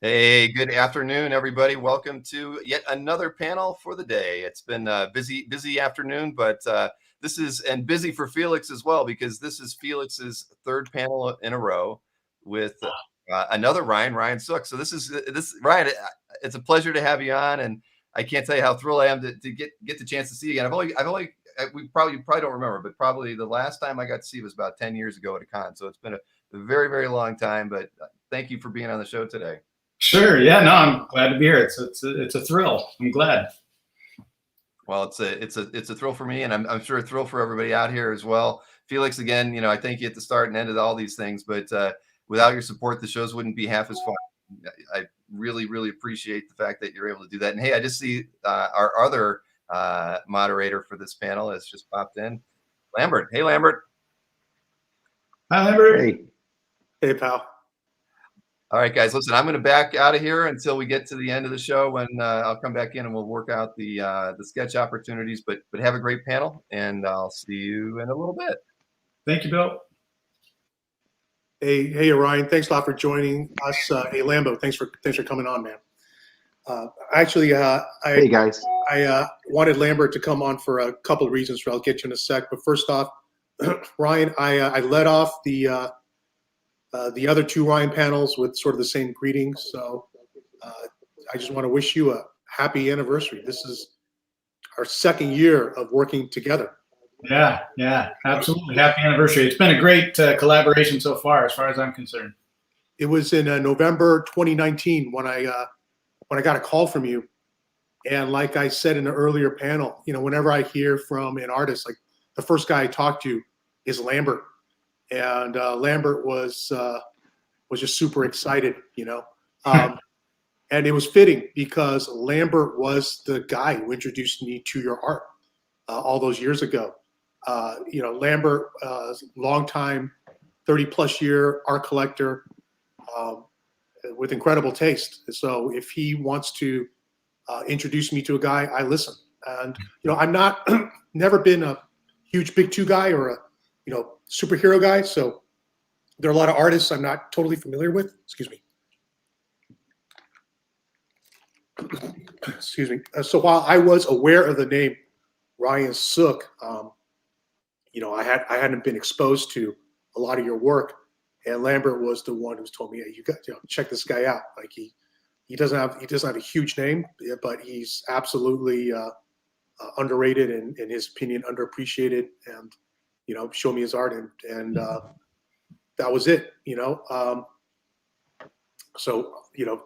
Hey, good afternoon, everybody. Welcome to yet another panel for the day. It's been a busy afternoon, but this is and busy for Felix as well, because this is Felix's third panel in a row with another Ryan Sook. So this Ryan. It's a pleasure to have you on, and I can't tell you how thrilled I am to get the chance to see you again. We probably don't remember, but probably the last time I got to see you was about 10 years ago at a con. So it's been a very long time. But thank you for being on the show today. Sure. Yeah. No, I'm glad to be here. It's a thrill. I'm glad. Well, it's a thrill for me, and I'm sure a thrill for everybody out here as well. Felix, again, I thank you at the start and end of all these things, but without your support, the shows wouldn't be half as fun. I really appreciate the fact that you're able to do that. And hey, I just see our other moderator for this panel has just popped in, Lambert. Hey, Lambert. Hi, Lambert. Hey, pal. All right, guys, listen, I'm going to back out of here until we get to the end of the show, when I'll come back in and we'll work out the sketch opportunities. But have a great panel, and I'll see you in a little bit. Thank you, Bill. Hey, Ryan. Thanks a lot for joining us. Hey, Lambo. Thanks for coming on, man. Hey, guys. I wanted Lambert to come on for a couple of reasons. I'll get you in a sec. But first off, Ryan, I led off the other two Ryan panels with sort of the same greetings. So I just want to wish you a happy anniversary. This is our second year of working together. Yeah, absolutely. Happy anniversary. It's been a great collaboration so far as I'm concerned. It was in November 2019 when I got a call from you. And like I said in an earlier panel, whenever I hear from an artist, like the first guy I talked to is Lambert. And Lambert was just super excited, and it was fitting because Lambert was the guy who introduced me to your art all those years ago. Lambert, longtime, 30+ year art collector with incredible taste. So if he wants to introduce me to a guy, I listen. And I'm not never been a huge big two guy or a superhero guy. So there are a lot of artists I'm not totally familiar with. Excuse me. So while I was aware of the name Ryan Sook, I hadn't been exposed to a lot of your work, and Lambert was the one who's told me, hey, you got to check this guy out. Like he doesn't have a huge name, but he's absolutely underrated and, in his opinion, underappreciated. And show me his art, and that was it. So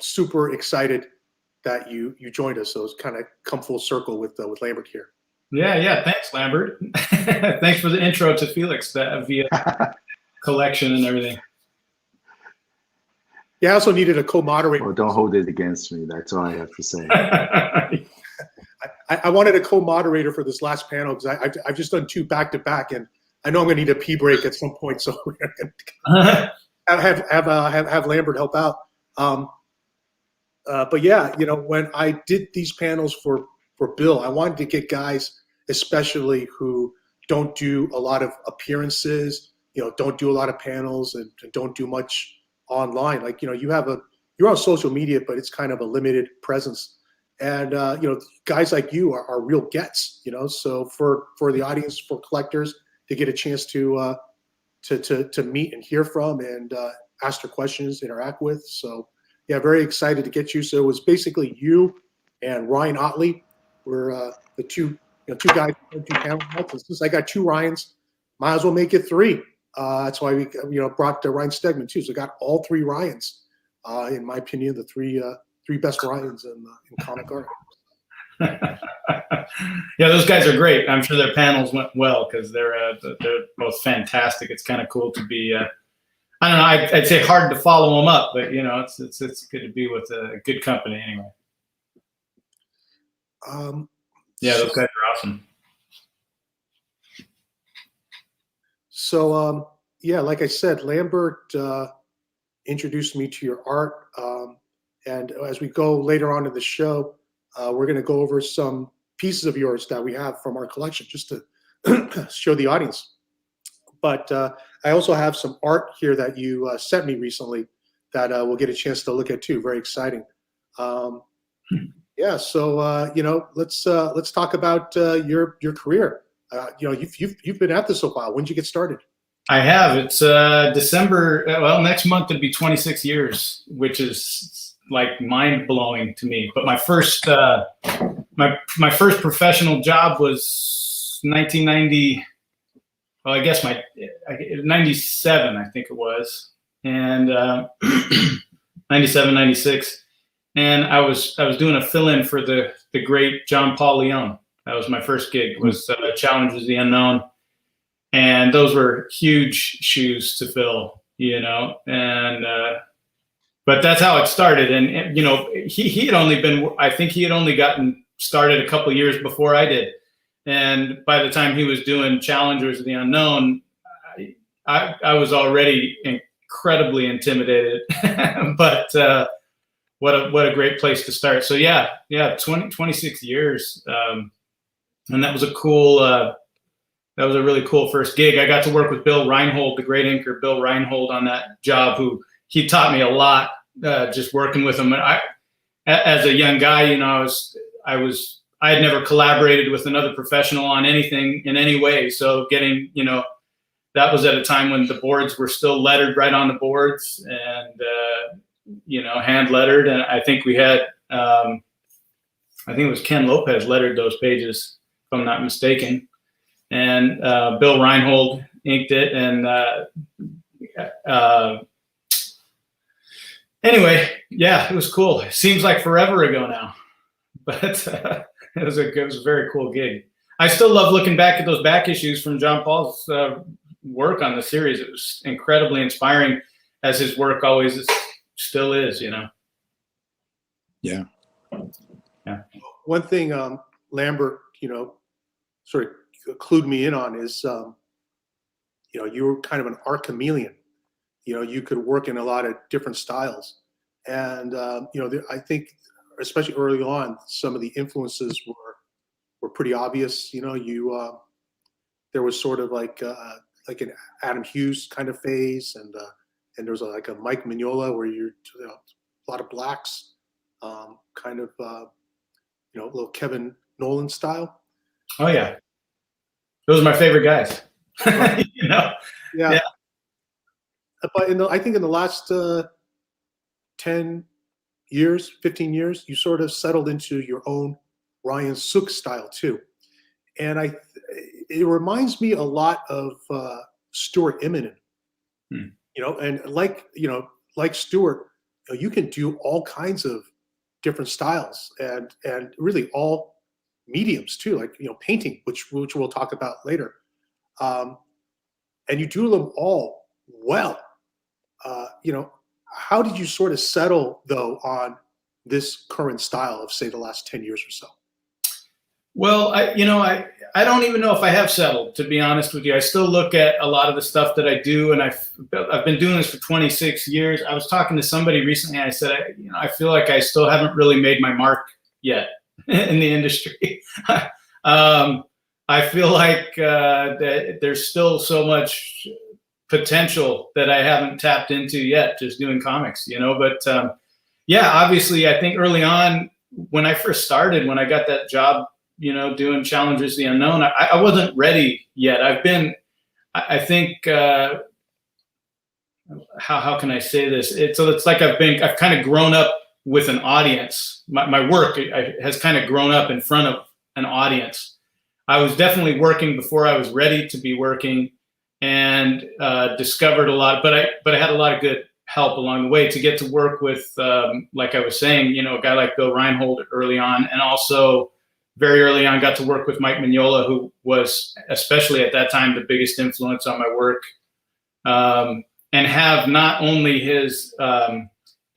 super excited that you joined us. So it's kind of come full circle with Lambert here. Yeah. Thanks, Lambert. Thanks for the intro to Felix via collection and everything. Yeah, I also needed a co-moderator. Well, don't hold it against me. That's all I have to say. I wanted a co-moderator for this last panel because I've just done two back-to-back, and I know I'm going to need a pee break at some point, so we're going to have Lambert help out. But yeah, when I did these panels for Bill, I wanted to get guys, especially who don't do a lot of appearances, don't do a lot of panels, and don't do much online. Like you're on social media, but it's kind of a limited presence. And guys like you are real gets. So for the audience, for collectors, to get a chance to meet and hear from and ask their questions, interact with. So yeah, very excited to get you. So it was basically you and Ryan Otley were the two guys who do panel nights. Since I got two Ryans, might as well make it three. That's why we brought Ryan Stegman too. So got all three Ryans. In my opinion, the three best Ryans in comic art. Yeah, those guys are great. I'm sure their panels went well because they're both fantastic. It's kind of cool to be. I don't know. I'd say hard to follow them up, but it's good to be with a good company anyway. Yeah, those guys are awesome. So yeah, like I said, Lambert introduced me to your art, and as we go later on in the show, we're going to go over some pieces of yours that we have from our collection just to show the audience. But I also have some art here that you sent me recently that we'll get a chance to look at too. Very exciting. Yeah. So let's talk about your career. You've been at this a while. When did you get started? I have. It's December. Well, next month it'd be 26 years, which is like mind blowing to me. But my first my first professional job was 1990. Well, I guess 97, I think it was, and 97, 96, and I was doing a fill-in for the great John Paul Leon. That was my first gig. Was Challenges the Unknown. And those were huge shoes to fill, and but that's how it started. And he had only been, I think he had only gotten started a couple of years before I did. And by the time he was doing Challengers of the Unknown, I was already incredibly intimidated. But what a great place to start. So yeah, 26 years, and that was a cool. That was a really cool first gig. I got to work with Bill Reinhold, the great inker Bill Reinhold, on that job. He taught me a lot, just working with him. And as a young guy, I had never collaborated with another professional on anything in any way. So getting, that was at a time when the boards were still lettered right on the boards, and hand lettered. And I think we had, I think it was Ken Lopez lettered those pages, if I'm not mistaken. And Bill Reinhold inked it, and anyway, yeah, it was cool. It seems like forever ago now, but it was a very cool gig. I still love looking back at those back issues from John Paul's work on the series. It was incredibly inspiring, as his work always still is. Yeah. One thing, Lambert, sort of clued me in on is, you were kind of an art chameleon. You could work in a lot of different styles, and I think, especially early on, some of the influences were pretty obvious. There was sort of like an Adam Hughes kind of phase, and there was like a Mike Mignola where you're a lot of blacks, kind of a little Kevin Nolan style. Oh yeah. Those are my favorite guys. Yeah. But I think in the last 10 years, 15 years, you sort of settled into your own Ryan Sook style too. And it reminds me a lot of Stuart Immonen. And like Stuart, you can do all kinds of different styles and really all mediums too, like painting, which we'll talk about later, and you do them all well. How did you sort of settle though on this current style of, say, the last 10 years or so? Well, I don't even know if I have settled, to be honest with you. I still look at a lot of the stuff that I do, and I've been doing this for 26 years. I was talking to somebody recently, and I said, I feel like I still haven't really made my mark yet in the industry. I feel like that there's still so much potential that I haven't tapped into yet, just doing comics, But yeah, obviously, I think early on when I first started, when I got that job, doing Challengers the Unknown, I wasn't ready yet. I think, how can I say this? It's like I've kind of grown up with an audience. My work has kind of grown up in front of an audience. I was definitely working before I was ready to be working, and discovered a lot, but I had a lot of good help along the way to get to work with, like I was saying, a guy like Bill Reinhold early on, and also very early on got to work with Mike Mignola, who was, especially at that time, the biggest influence on my work, and have not only his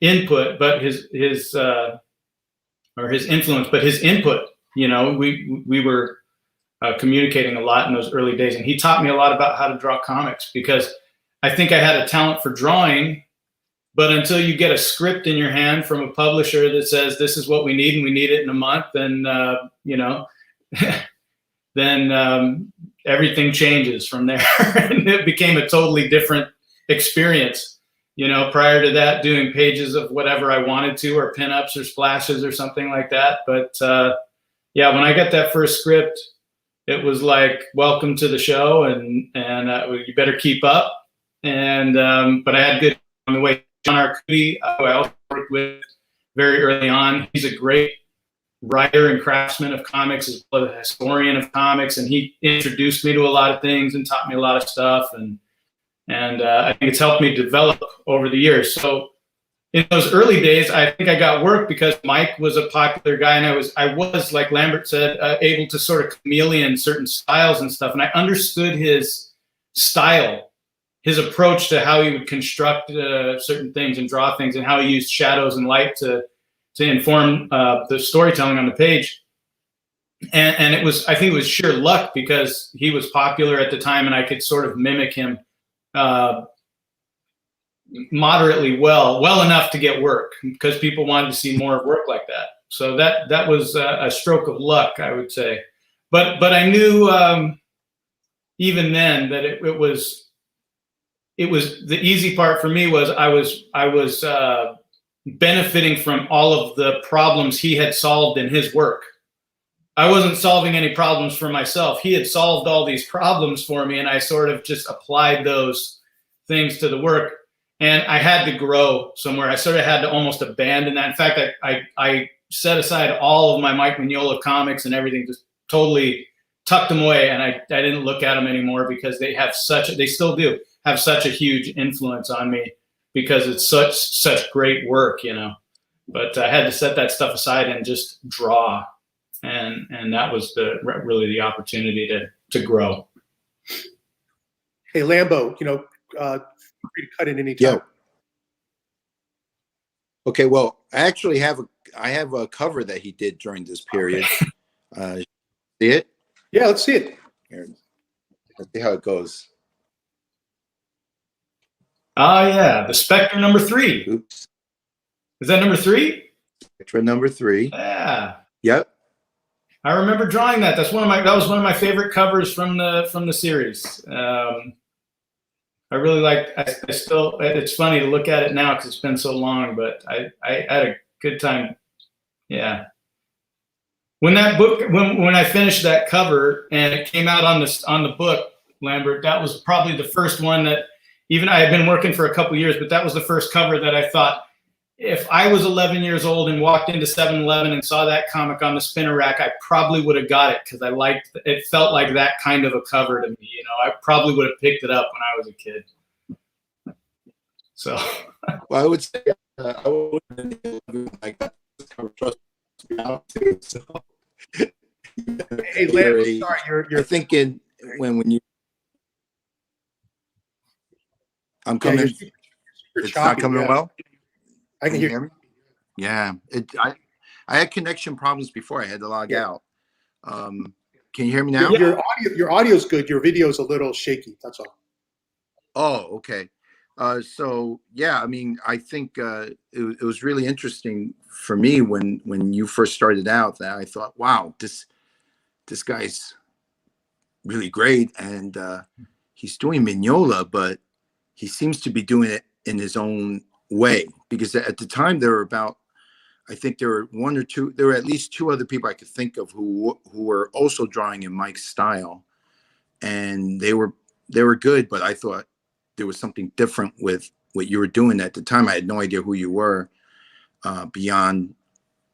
input, but his influence, but his input. We were communicating a lot in those early days, and he taught me a lot about how to draw comics, because I think I had a talent for drawing, but until you get a script in your hand from a publisher that says this is what we need and we need it in a month, then then everything changes from there. And it became a totally different experience. You know, prior to that, doing pages of whatever I wanted to, or pinups or splashes or something like that. But yeah, when I got that first script, it was like, welcome to the show, and you better keep up. And but I had good on the way. John Arcudi, who I also worked with very early on. He's a great writer and craftsman of comics, as well as a historian of comics, and he introduced me to a lot of things and taught me a lot of stuff. And I think it's helped me develop over the years. So in those early days, I think I got work because Mike was a popular guy, and I was like Lambert said, able to sort of chameleon certain styles and stuff. And I understood his style, his approach to how he would construct certain things and draw things, and how he used shadows and light to inform the storytelling on the page. And it was, I think it was sheer luck, because he was popular at the time, and I could sort of mimic him moderately well enough to get work, because people wanted to see more work like that. So that was a stroke of luck, I would say. But I knew even then that it was the easy part for me was I was benefiting from all of the problems he had solved in his work. I wasn't solving any problems for myself. He had solved all these problems for me, and I sort of just applied those things to the work. And I had to grow somewhere. I sort of had to almost abandon that. In fact, I set aside all of my Mike Mignola comics and everything, just totally tucked them away, and I didn't look at them anymore, because they still do have such a huge influence on me, because it's such great work, you know. But I had to set that stuff aside and just draw. And that was really the opportunity to grow. Hey, Lambo, you know, free to cut in any time. Yeah. Okay, well, I actually have a cover that he did during this period. See it? Yeah, let's see it. Here, let's see how it goes. Oh yeah, the Spectre number 3. Oops. Is that number 3? Spectre number 3. Yeah. Yep. I remember drawing that. That was one of my favorite covers from the series. I really liked. I still. It's funny to look at it now because it's been so long, but I had a good time. Yeah. When that book, when I finished that cover and it came out on the book, Lambert, that was probably the first one that, even I had been working for a couple of years, but that was the first cover that I thought, if I was 11 years old and walked into 7-Eleven and saw that comic on the spinner rack, I probably would have got it, because I liked it. Felt like that kind of a cover to me. You know, I probably would have picked it up when I was a kid. So, well, I would say I would like that cover. Trust me, out too. So, hey, Larry, sorry, you're thinking when you. I'm coming. Yeah, it's choppy, not coming well. I can hear me. Yeah, I had connection problems before. I had to log out. Can you hear me now? Your audio's good. Your video's a little shaky. That's all. Oh, okay. So yeah, I mean, I think it was really interesting for me when you first started out, that I thought, wow, this guy's really great, and he's doing Mignola, but he seems to be doing it in his own way, because at the time there were at least 2 other people I could think of who were also drawing in Mike's style, and they were good, but I thought there was something different with what you were doing at the time. I had no idea who you were beyond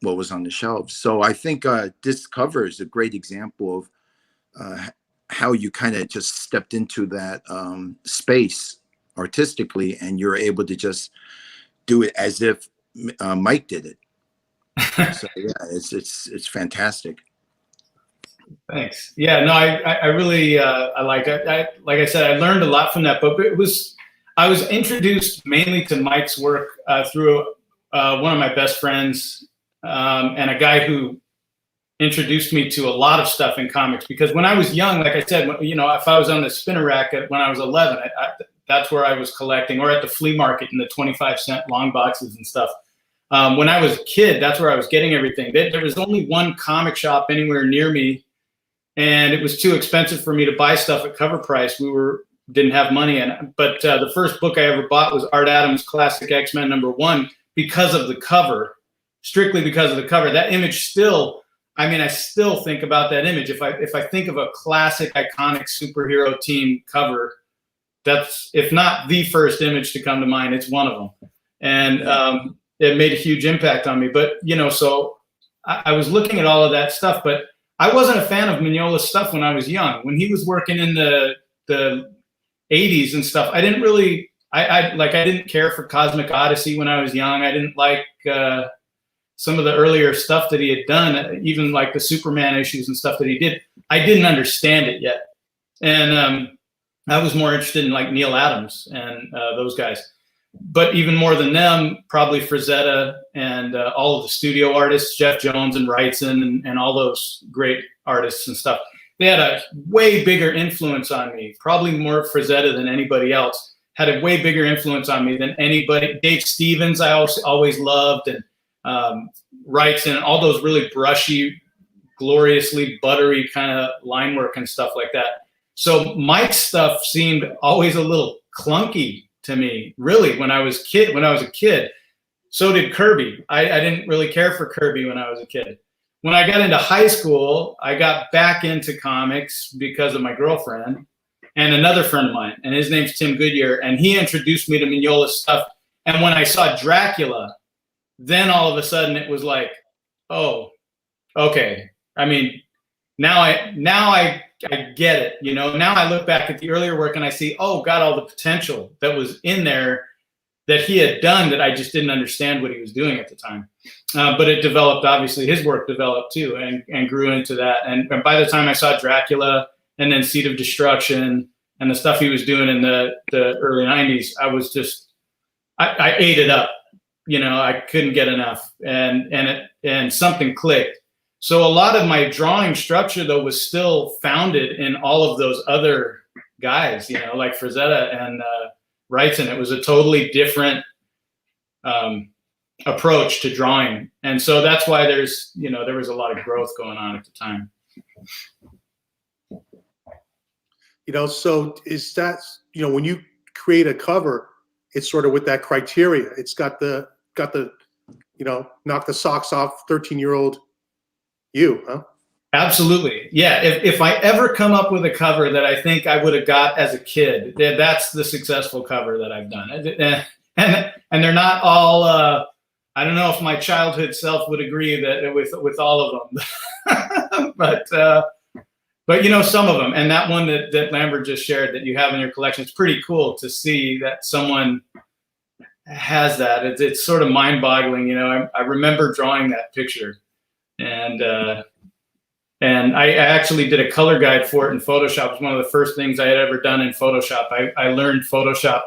what was on the shelves. So I think this cover is a great example of how you kind of just stepped into that space artistically, and you're able to just do it as if Mike did it. So yeah, it's fantastic. Thanks. Yeah, no, I really I like it. Like I said, I learned a lot from that book. I was introduced mainly to Mike's work through one of my best friends, and a guy who introduced me to a lot of stuff in comics. Because when I was young, like I said, you know, if I was on the spinner rack when I was 11, that's where I was collecting, or at the flea market in the 25-cent long boxes and stuff. When I was a kid, that's where I was getting everything. There was only one comic shop anywhere near me, and it was too expensive for me to buy stuff at cover price. We were didn't have money. But the first book I ever bought was Art Adams' Classic X-Men #1 because of the cover, strictly because of the cover. That image still, I mean, I still think about that image. If I think of a classic, iconic superhero team cover, that's, if not the first image to come to mind, it's one of them. And it made a huge impact on me. But, you know, so I was looking at all of that stuff, but I wasn't a fan of Mignola's stuff when I was young. When he was working in the 80s and stuff, I didn't really, I didn't care for Cosmic Odyssey when I was young. I didn't like some of the earlier stuff that he had done, even like the Superman issues and stuff that he did. I didn't understand it yet. And I was more interested in like Neil Adams and those guys. But even more than them, probably Frazetta and all of the studio artists, Jeff Jones and Wrightson and all those great artists and stuff. They had a way bigger influence on me, probably more Frazetta than anybody else, had a way bigger influence on me than anybody. Dave Stevens, I always loved, and Wrightson, all those really brushy, gloriously buttery kind of line work and stuff like that. So Mike's stuff seemed always a little clunky to me, really, when I was a kid. So did Kirby. I didn't really care for Kirby when I was a kid. When I got into high school, I got back into comics because of my girlfriend and another friend of mine, and his name's Tim Goodyear, and he introduced me to Mignola's stuff. And when I saw Dracula, then all of a sudden it was like, oh, okay. I mean, now I get it, you know. Now I look back at the earlier work and I see, oh, got all the potential that was in there that he had done that I just didn't understand what he was doing at the time. But it developed, obviously, his work developed too and grew into that. And by the time I saw Dracula and then Seed of Destruction and the stuff he was doing in the early 90s, I was just, I ate it up. You know, I couldn't get enough, and something clicked. So a lot of my drawing structure, though, was still founded in all of those other guys, you know, like Frazetta and Wrightson. It was a totally different approach to drawing. And so that's why there was a lot of growth going on at the time. You know, so is that, you know, when you create a cover, it's sort of with that criteria. It's got the, you know, knock the socks off 13-year-old you, huh? Absolutely. Yeah. If I ever come up with a cover that I think I would have got as a kid, that's the successful cover that I've done. And they're not all, I don't know if my childhood self would agree that with all of them, but you know, some of them. And that one that Lambert just shared that you have in your collection, it's pretty cool to see that someone has that. It's sort of mind-boggling. You know, I remember drawing that picture. And I actually did a color guide for it in Photoshop. It was one of the first things I had ever done in Photoshop. I learned Photoshop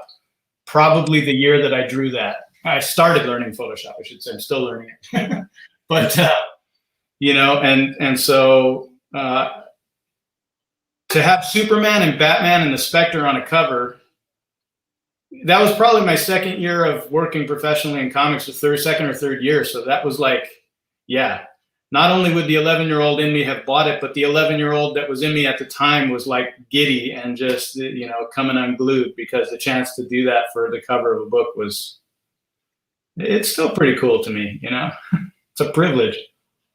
probably the year that I drew that. I started learning Photoshop, I should say. I'm still learning it. But, you know, and so to have Superman and Batman and the Spectre on a cover, that was probably my second year of working professionally in comics, the second or third year. So that was like, yeah. Not only would the 11-year-old in me have bought it, but the 11-year-old that was in me at the time was like giddy and just, you know, coming unglued, because the chance to do that for the cover of a book it's still pretty cool to me, you know. It's a privilege.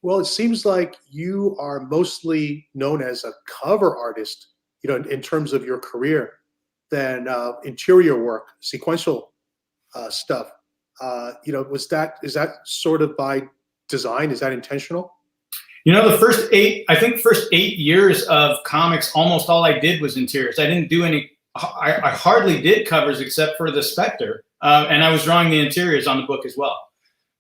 Well, it seems like you are mostly known as a cover artist, you know, in terms of your career, than interior work, sequential stuff. You know, is that sort of by design? Is that intentional? You know, the first 8 years of comics, almost all I did was interiors. I didn't do any, I hardly did covers except for the Spectre. And I was drawing the interiors on the book as well.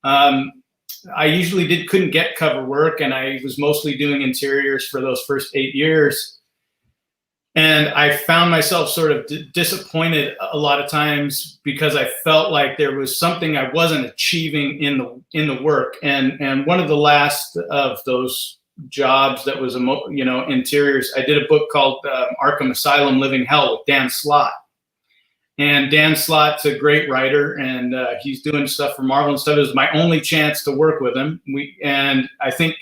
I usually couldn't get cover work, and I was mostly doing interiors for those first 8 years. And I found myself sort of disappointed a lot of times because I felt like there was something I wasn't achieving in the work. And one of the last of those jobs that was, you know, interiors, I did a book called Arkham Asylum Living Hell with Dan Slott. And Dan Slott's a great writer, and he's doing stuff for Marvel and stuff. It was my only chance to work with him. And I think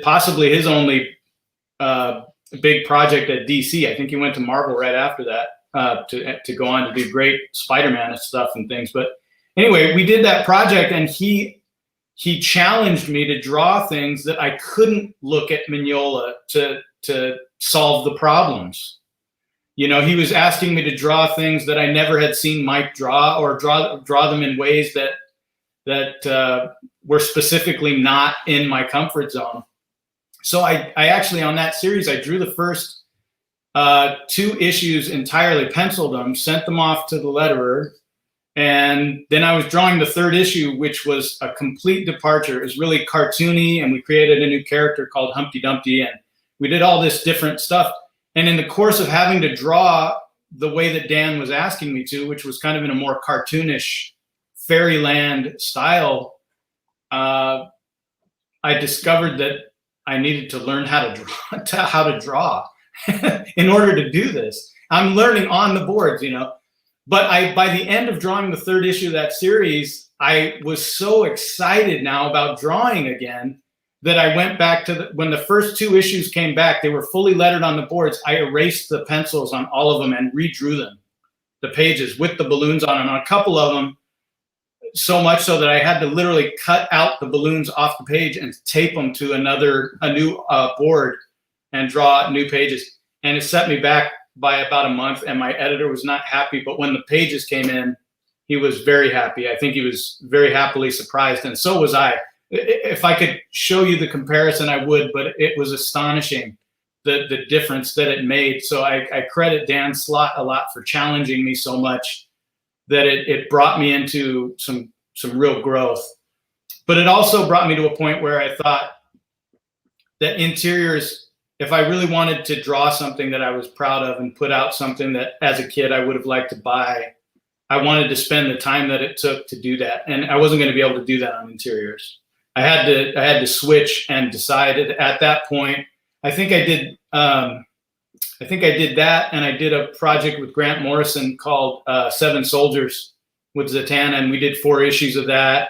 possibly his only big project at DC. I think he went to Marvel right after that to go on to do great Spider-Man and stuff and things. But anyway, we did that project, and he challenged me to draw things that I couldn't look at Mignola to solve the problems. You know, he was asking me to draw things that I never had seen Mike draw, or draw them in ways that were specifically not in my comfort zone. So I actually, on that series, I drew the first 2 issues entirely, penciled them, sent them off to the letterer. And then I was drawing the 3rd issue, which was a complete departure. It was really cartoony, and we created a new character called Humpty Dumpty, and we did all this different stuff. And in the course of having to draw the way that Dan was asking me to, which was kind of in a more cartoonish fairyland style, I discovered that I needed to learn how to draw in order to do this. I'm learning on the boards, you know. But by the end of drawing the 3rd issue of that series, I was so excited now about drawing again that I went back to when the first 2 issues came back, they were fully lettered on the boards. I erased the pencils on all of them and redrew them, the pages with the balloons on them. On a couple of them, so much so that I had to literally cut out the balloons off the page and tape them to a new board and draw new pages. And it set me back by about a month, and my editor was not happy. But when the pages came in, he was very happy. I think he was very happily surprised, and so was I. If I could show you the comparison, I would, but it was astonishing, the difference that it made. So I credit Dan Slott a lot for challenging me so much that it brought me into some real growth. But it also brought me to a point where I thought that interiors, if I really wanted to draw something that I was proud of and put out something that as a kid I would have liked to buy, I wanted to spend the time that it took to do that. And I wasn't going to be able to do that on interiors. I had to switch and decided at that point. I think I did that, and I did a project with Grant Morrison called 7 Soldiers with Zatanna, and we did 4 issues of that.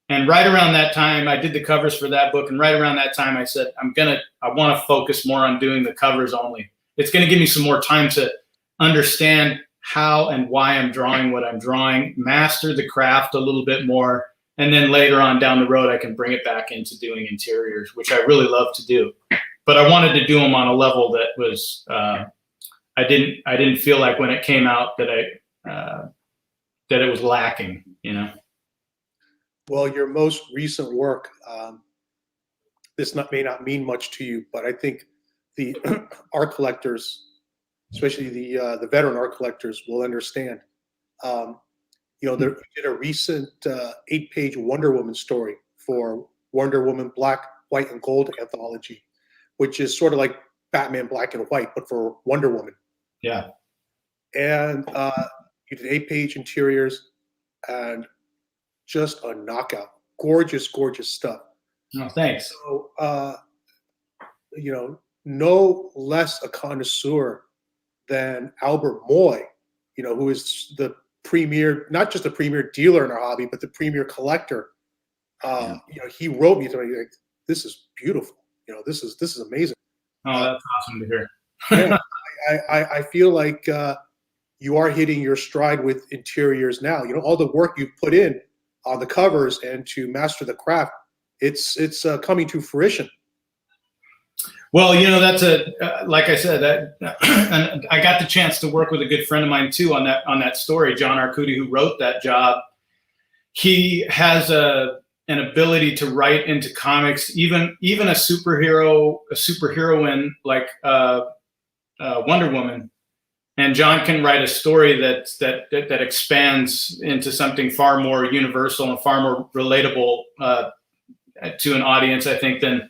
And right around that time, I did the covers for that book. And right around that time, I said, I want to focus more on doing the covers only. It's going to give me some more time to understand how and why I'm drawing what I'm drawing, master the craft a little bit more. And then later on down the road, I can bring it back into doing interiors, which I really love to do. But I wanted to do them on a level that was, I didn't feel like when it came out that that it was lacking, you know? Well, your most recent work, this may not mean much to you, but I think the art collectors, especially the veteran art collectors, will understand. You know, there did a recent 8-page Wonder Woman story for Wonder Woman Black, White, and Gold anthology, which is sort of like Batman Black and White, but for Wonder Woman. Yeah. And you did 8-page interiors and just a knockout. Gorgeous, gorgeous stuff. Oh, thanks. So, you know, no less a connoisseur than Albert Moy, you know, who is the premier, not just a premier dealer in our hobby, but the premier collector. You know, he wrote me, like, this is beautiful. You know, this is amazing. Oh, that's awesome to hear. Yeah, I feel like you are hitting your stride with interiors now. You know, all the work you've put in on the covers and to master the craft, it's coming to fruition. Well, you know, that's like I said, and I got the chance to work with a good friend of mine too on that story, John Arcudi, who wrote that job. He has an ability to write into comics, even a superheroine like Wonder Woman. And John can write a story that expands into something far more universal and far more relatable to an audience, I think, than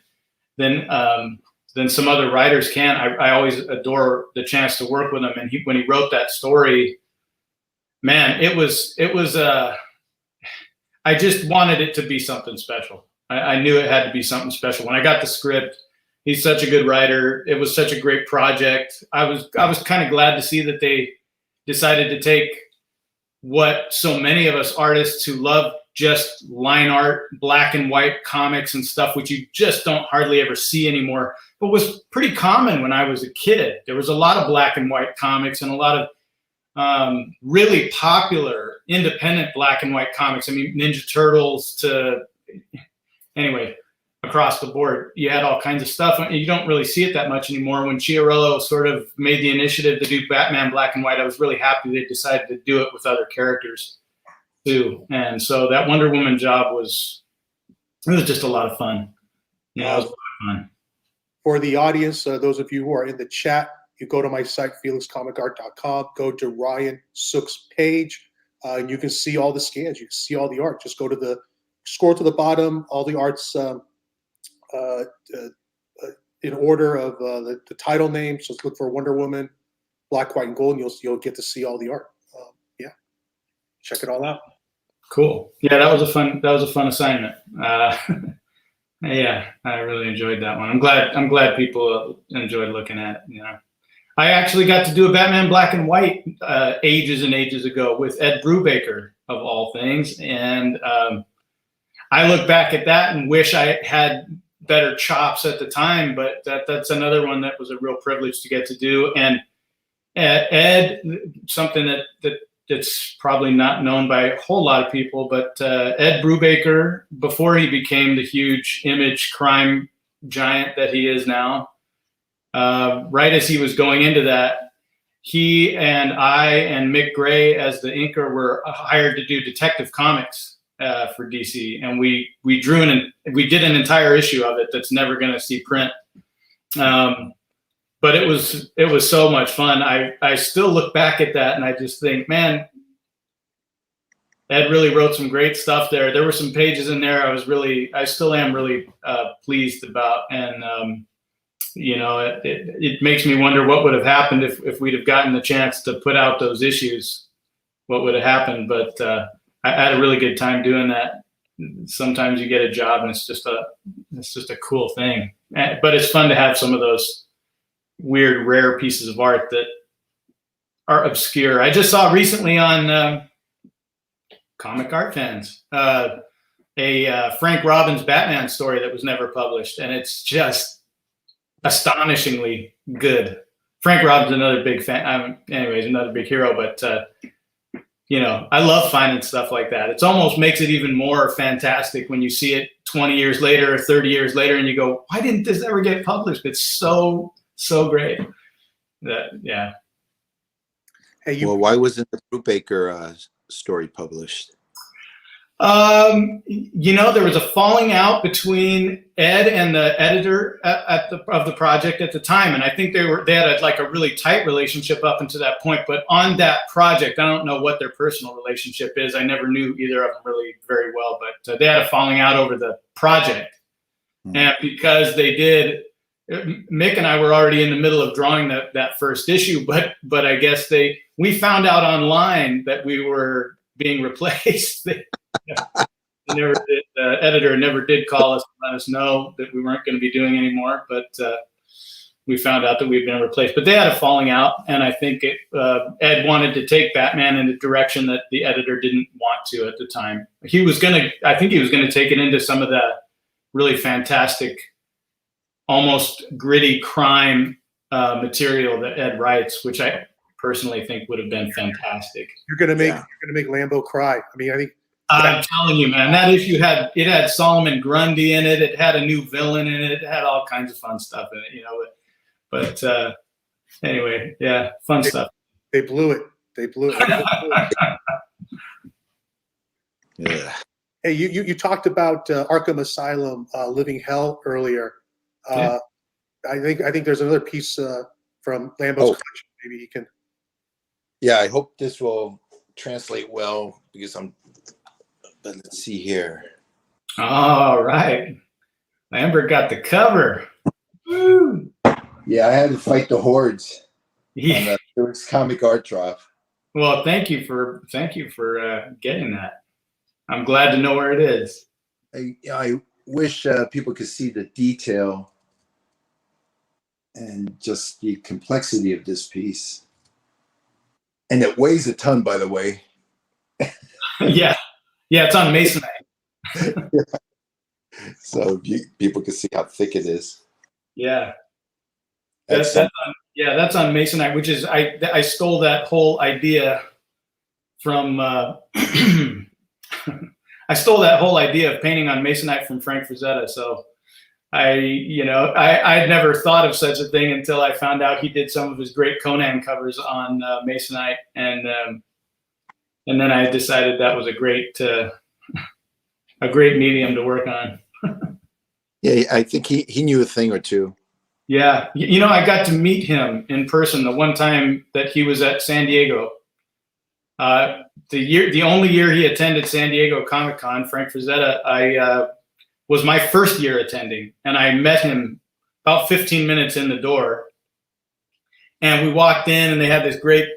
some other writers can. I always adore the chance to work with him. And when he wrote that story, man, it was I just wanted it to be something special. I knew it had to be something special. When I got the script, he's such a good writer. It was such a great project. I was kind of glad to see that they decided to take what so many of us artists who love just line art, black and white comics and stuff, which you just don't hardly ever see anymore, but was pretty common when I was a kid. There was a lot of black and white comics and a lot of really popular independent black and white comics. I mean, Ninja Turtles to, anyway, across the board, you had all kinds of stuff. And you don't really see it that much anymore. When Chiarello sort of made the initiative to do Batman black and white, I was really happy they decided to do it with other characters too. And so that Wonder Woman job was just a lot of fun. Yeah, it was a lot of fun. For the audience, those of you who are in the chat, you go to my site, felixcomicart.com, go to Ryan Sook's page, and you can see all the scans. You can see all the art. Just scroll to the bottom, all the art's in order of the title name. So look for Wonder Woman, black, white, and gold, and you'll get to see all the art. Yeah, check it all out. Cool. Yeah, that was a fun assignment. Yeah, I really enjoyed that one. I'm glad people enjoyed looking at it. You know, I actually got to do a Batman black and white ages and ages ago with Ed Brubaker of all things, and I look back at that and wish I had better chops at the time, but that's another one that was a real privilege to get to do. And Ed, something that's probably not known by a whole lot of people, but Ed Brubaker, before he became the huge image crime giant that he is now, right as he was going into that, he and I and Mick Gray as the inker were hired to do Detective Comics for DC, and we did an entire issue of it that's never going to see print. But it was so much fun. I still look back at that and I just think, man, Ed really wrote some great stuff there. There were some pages in there I still am really pleased about, and you know, it makes me wonder what would have happened if we'd have gotten the chance to put out those issues. What would have happened? But I had a really good time doing that. Sometimes you get a job and it's just a cool thing, but it's fun to have some of those weird, rare pieces of art that are obscure. I just saw recently on Comic Art Fans a Frank Robbins Batman story that was never published, and it's just astonishingly good. Frank Robbins, another big fan. Anyways, another big hero, but you know, I love finding stuff like that. It almost makes it even more fantastic when you see it 20 years later or 30 years later and you go, why didn't this ever get published? It's so great. Yeah. Hey, Well, why wasn't the Brubaker story published? You know, there was a falling out between Ed and the editor of the project at the time, and I think they had a really tight relationship up until that point. But on that project, I don't know what their personal relationship is. I never knew either of them really very well, but they had a falling out over the project, and because they did, Mick and I were already in the middle of drawing that first issue, but I guess we found out online that we were being replaced. The editor never did call us and let us know that we weren't going to be doing anymore, but we found out that we'd been replaced. But they had a falling out, and I think Ed wanted to take Batman in a direction that the editor didn't want to at the time. I think he was going to take it into some of the really fantastic, almost gritty crime material that Ed writes, which I personally think would have been fantastic. You're gonna make Lambo cry. I mean, I think. I'm telling you, man, that issue had Solomon Grundy in it. It had a new villain in it. It had all kinds of fun stuff in it, you know. But anyway, yeah, fun stuff. They blew it. Yeah. Hey, you talked about Arkham Asylum, Living Hell earlier. Yeah. I think there's another piece from Lambo's collection. Maybe you can. Yeah, I hope this will translate well because but let's see here. All right. Lambert got the cover. Woo. Yeah, I had to fight the hordes Yeah. on the first comic art drop. Well, thank you for getting that. I'm glad to know where it is. I wish people could see the detail and just the complexity of this piece. And it weighs a ton, by the way. Yeah. Yeah, it's on Masonite. So people can see how thick it is. Yeah. That's on Masonite, which is I stole that whole idea from I stole that whole idea of painting on Masonite from Frank Frazetta. So I had never thought of such a thing until I found out he did some of his great Conan covers on Masonite, and then I decided that was a great medium to work on. Yeah, I think he knew a thing or two. Yeah, I got to meet him in person the one time that he was at San Diego. The only year he attended San Diego Comic-Con, Frank Frazetta, was my first year attending, and I met him about 15 minutes in the door. And we walked in, and they had this great,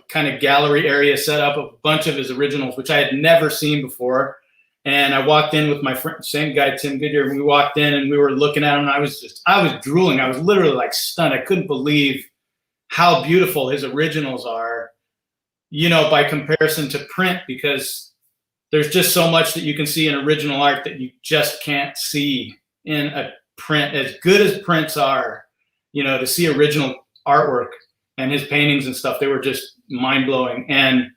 kind of gallery area set up of a bunch of his originals, which I had never seen before. And I walked in with my friend, same guy, Tim Goodyear, and we walked in and we were looking at him, and I was drooling. I was literally like stunned. I couldn't believe how beautiful his originals are, by comparison to print, because there's just so much that you can see in original art that you just can't see in a print. As good as prints are, to see original artwork and his paintings and stuff, they were just mind blowing. And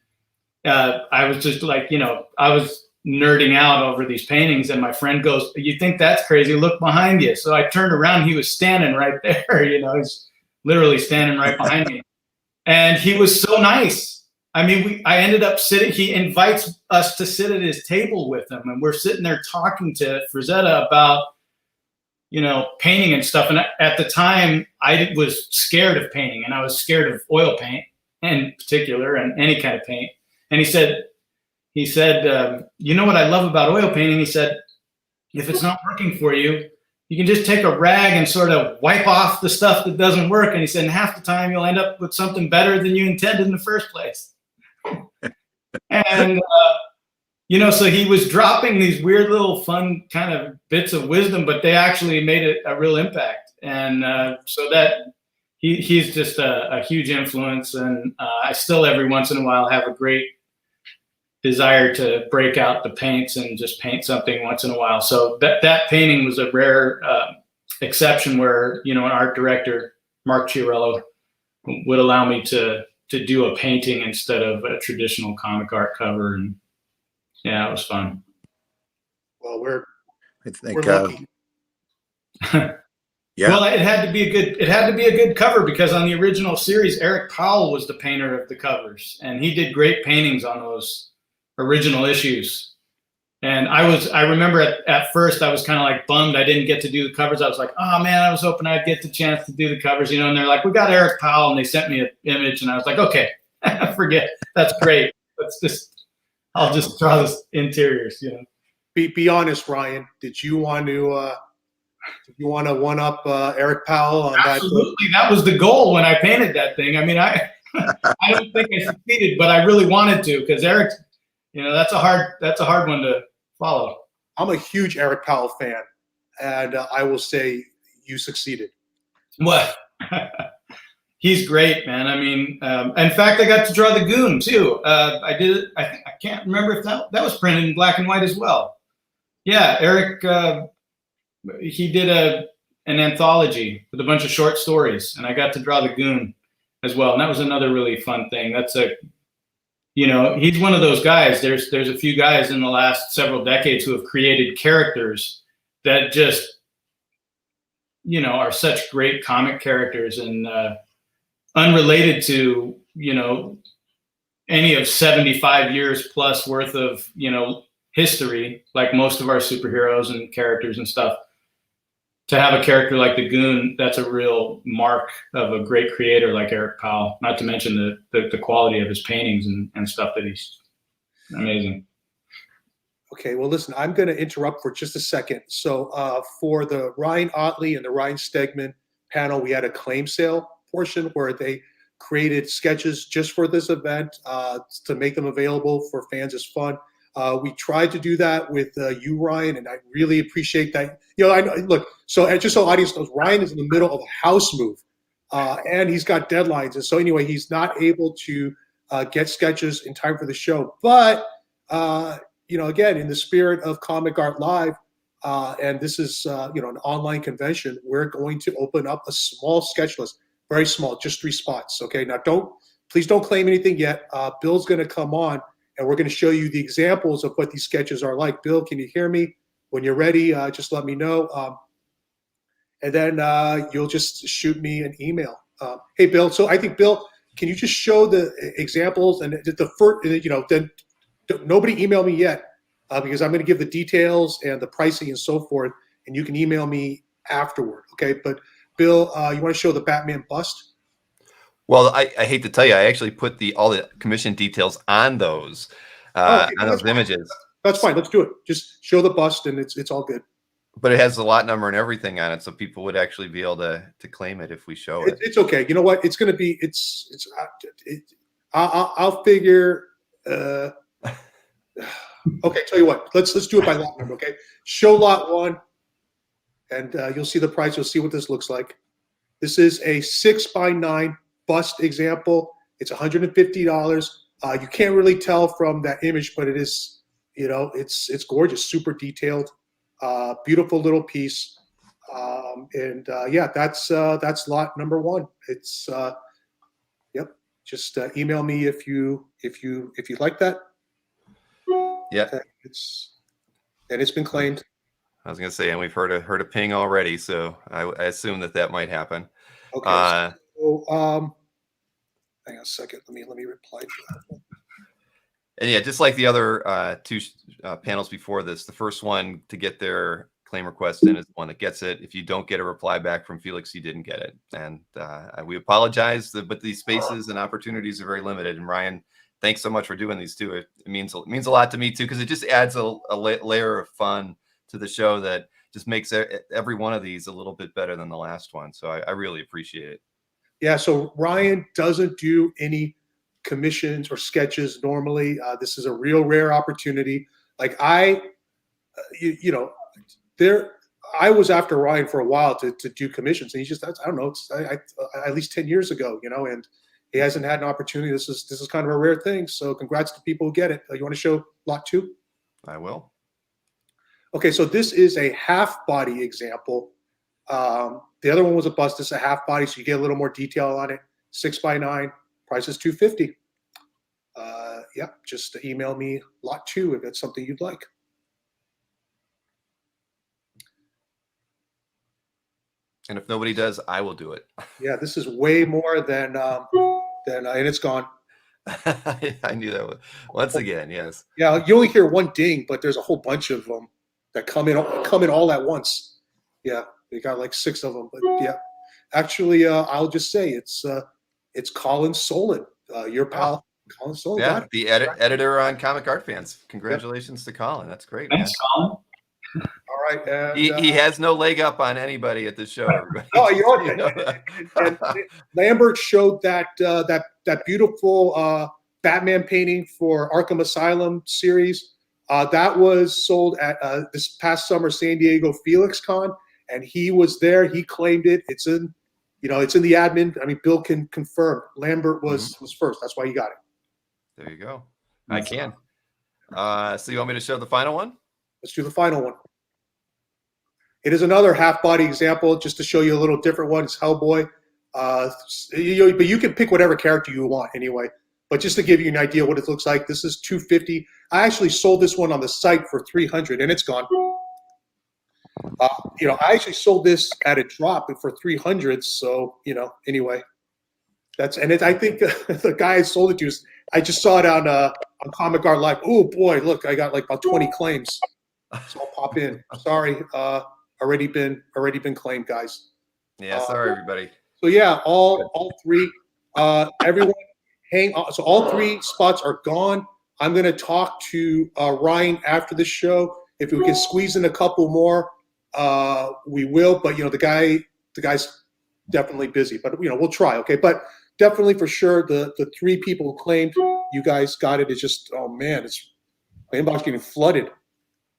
I was just like, I was nerding out over these paintings, and my friend goes, "You think that's crazy? Look behind you." So I turned around, he was standing right there, he's literally standing right behind me. And he was so nice. I mean, I ended up sitting, he invites us to sit at his table with him, and we're sitting there talking to Frazetta about, painting and stuff. And at the time I was scared of painting, and I was scared of oil paint in particular, and any kind of paint. And he said, you know what I love about oil painting? He said, if it's not working for you, you can just take a rag and sort of wipe off the stuff that doesn't work. And he said, and half the time you'll end up with something better than you intended in the first place. And, so he was dropping these weird little fun kind of bits of wisdom, but they actually made a real impact. And so that he's just a huge influence. And I still every once in a while have a great desire to break out the paints and just paint something once in a while. So that painting was a rare exception where, an art director, Mark Chiarello, would allow me to do a painting instead of a traditional comic art cover. And yeah, it was fun. Well, we're think, lucky. Yeah. Well, it had to be a good cover, because on the original series, Eric Powell was the painter of the covers, and he did great paintings on those original issues. And I remember at first I was kind of like bummed I didn't get to do the covers. I was like, oh man, I was hoping I'd get the chance to do the covers, and they're like, we got Eric Powell, and they sent me an image, and I was like, okay, forget, that's great. I'll just draw the interiors, Be honest, Ryan. Did you want to one up Eric Powell on that? Absolutely, that was the goal when I painted that thing. I mean, I don't think I succeeded, but I really wanted to, because Eric, that's a hard one to follow. I'm a huge Eric Powell fan, and I will say you succeeded. What? He's great, man. I mean, in fact, I got to draw the Goon too. I did it. I can't remember if that was printed in black and white as well. Yeah, Eric. He did an anthology with a bunch of short stories, and I got to draw the Goon as well. And that was another really fun thing. That's he's one of those guys. There's a few guys in the last several decades who have created characters that just, are such great comic characters, and unrelated to, any of 75 years plus worth of, history, like most of our superheroes and characters and stuff. To have a character like the Goon, that's a real mark of a great creator like Eric Powell, not to mention the quality of his paintings and stuff that he's amazing. Okay, well, listen, I'm going to interrupt for just a second. So for the Ryan Otley and the Ryan Stegman panel, we had a claim sale portion where they created sketches just for this event to make them available for fans as fun. We tried to do that with you, Ryan, and I really appreciate that. Look, so just so audience knows, Ryan is in the middle of a house move, and he's got deadlines. And so anyway, he's not able to get sketches in time for the show. But, again, in the spirit of Comic Art Live, and this is, an online convention, we're going to open up a small sketch list, very small, just 3 spots. Okay. Now please don't claim anything yet. Bill's going to come on and we're going to show you the examples of what these sketches are like. Bill, can you hear me? When you're ready, just let me know. And then you'll just shoot me an email. Hey, Bill. So I think, Bill, can you just show the examples and the first, then nobody email me yet because I'm going to give the details and the pricing and so forth, and you can email me afterward. Okay. But Bill, you want to show the Batman bust? Well, I hate to tell you, I actually put all the commission details on those images. That's fine. Let's do it. Just show the bust, and it's all good. But it has the lot number and everything on it, so people would actually be able to claim it if we show it. It's okay. You know what? It's going to be. I'll figure. Okay. Tell you what. Let's do it by lot number. Okay. Show lot 1, and you'll see the price. You'll see what this looks like. This is a 6x9 bust example. It's $150. You can't really tell from that image, but it is. It's gorgeous, super detailed. Beautiful little piece, that's lot number 1. It's yep. Just email me if you like that. Yeah, it's been claimed. I was gonna say, and we've heard a ping already, so I assume that might happen. Okay. So, hang on a second. Let me reply to that. And yeah, just like the other 2 panels before this, the first one to get their claim request in is the one that gets it. If you don't get a reply back from Felix, you didn't get it. And we apologize, but these spaces and opportunities are very limited. And Ryan, thanks so much for doing these too. It means a lot to me too, because it just adds a layer of fun to the show that just makes every one of these a little bit better than the last one. So I really appreciate it. Yeah, so Ryan doesn't do any commissions or sketches normally. This is a real rare opportunity. Like I was after Ryan for a while to do commissions, and he's just, I don't know, it's at least 10 years ago, and he hasn't had an opportunity. This is kind of a rare thing. So congrats to people who get it. You want to show lot 2? I will. Okay, so this is a half body example. The other one was a bust. This is a half body, so you get a little more detail on it. 6x9. Price is $250. Just email me lot 2 if it's something you'd like. And if nobody does, I will do it. Yeah, this is way more than and it's gone. I knew that once again. Yes. Yeah, you only hear one ding, but there's a whole bunch of them that come in all at once. Yeah, they got like 6 of them. But yeah, actually, I'll just say it's Colin Solon, your pal, Colin Solon. Yeah, the editor on Comic Art Fans. Congratulations to Colin. That's great. Thanks, Colin. All right. And, he has no leg up on anybody at this show, everybody. Oh, you know and Lambert showed that beautiful Batman painting for Arkham Asylum series. That was sold at this past summer San Diego Felix Con, and he was there. He claimed it. It's in the admin. I mean, Bill can confirm. Lambert was first. That's why he got it. There you go. I can. So you want me to show the final one? Let's do the final one. It is another half-body example, just to show you a little different one. It's Hellboy. But you can pick whatever character you want anyway. But just to give you an idea what it looks like, this is $250. I actually sold this one on the site for $300, and it's gone. I actually sold this at a drop for $300. So anyway, I think the guy I sold it to, I just saw it on Comic Art Live. Oh boy, look, I got like about 20 claims. So I'll pop in. Sorry, already been claimed, guys. Yeah, sorry everybody. So yeah, all 3, everyone hang on. So all 3 spots are gone. I'm gonna talk to Ryan after the show. If we can squeeze in a couple more, we will. But the guy's definitely busy. But we'll try. Okay, but definitely for sure the 3 people who claimed, you guys got it. It's just, oh man, my inbox getting flooded.